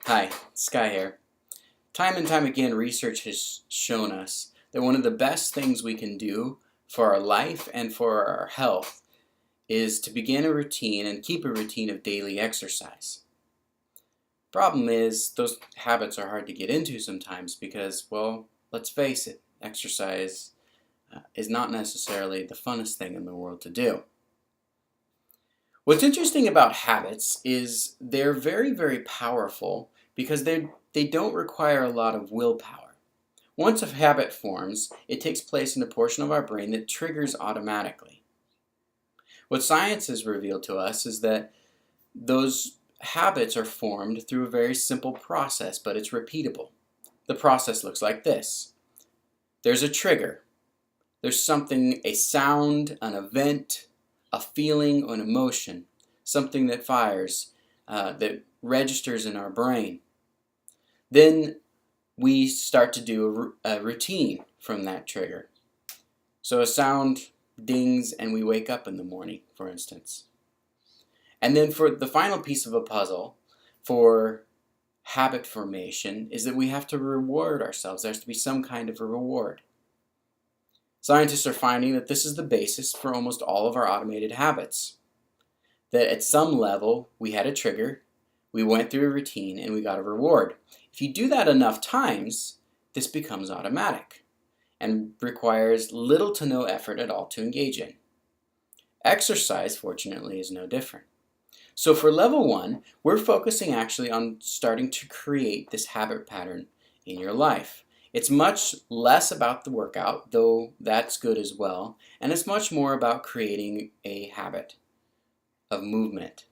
Hi, Sky here. Time and time again, research has shown us that one of the best things we can do for our life and for our health is to begin a routine and keep a routine of daily exercise. Problem is, those habits are hard to get into sometimes because, well, let's face it, exercise is not necessarily the funnest thing in the world to do. What's interesting about habits is they're very, very powerful because they don't require a lot of willpower. Once a habit forms, it takes place in a portion of our brain that triggers automatically. What science has revealed to us is that those habits are formed through a very simple process, but it's repeatable. The process looks like this. There's a trigger. There's something, a sound, an event, a feeling, or an emotion, something that fires, that registers in our brain. Then we start to do a routine from that trigger. So a sound dings and we wake up in the morning, for instance. And then for the final piece of a puzzle for habit formation is that we have to reward ourselves. There has to be some kind of a reward. Scientists are finding that this is the basis for almost all of our automated habits. That at some level, we had a trigger, we went through a routine, and we got a reward. If you do that enough times, this becomes automatic and requires little to no effort at all to engage in. Exercise, fortunately, is no different. So for level 1, we're focusing actually on starting to create this habit pattern in your life. It's much less about the workout, though that's good as well, and it's much more about creating a habit of movement.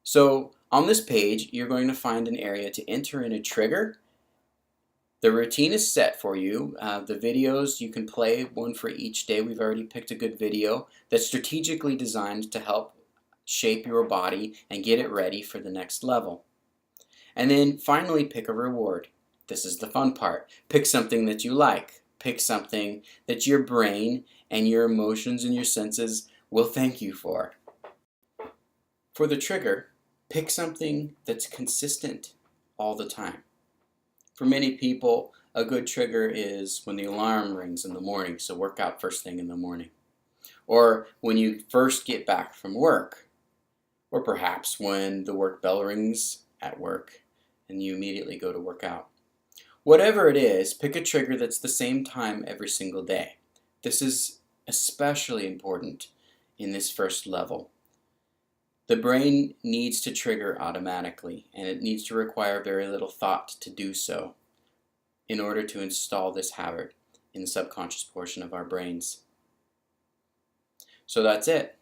So on this page, you're going to find an area to enter in a trigger. The routine is set for you. The videos, you can play one for each day. We've already picked a good video that's strategically designed to help shape your body and get it ready for the next level. And then finally pick a reward. This is the fun part. Pick something that you like. Pick something that your brain and your emotions and your senses will thank you for. For the trigger, pick something that's consistent all the time. For many people, a good trigger is when the alarm rings in the morning, so work out first thing in the morning. Or when you first get back from work. Or perhaps when the work bell rings at work and you immediately go to work out. Whatever it is, pick a trigger that's the same time every single day. This is especially important in this first level. The brain needs to trigger automatically, and it needs to require very little thought to do so in order to install this habit in the subconscious portion of our brains. So that's it.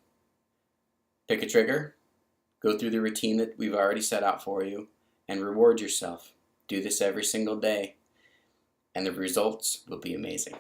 Pick a trigger, go through the routine that we've already set out for you, and reward yourself. Do this every single day, and the results will be amazing.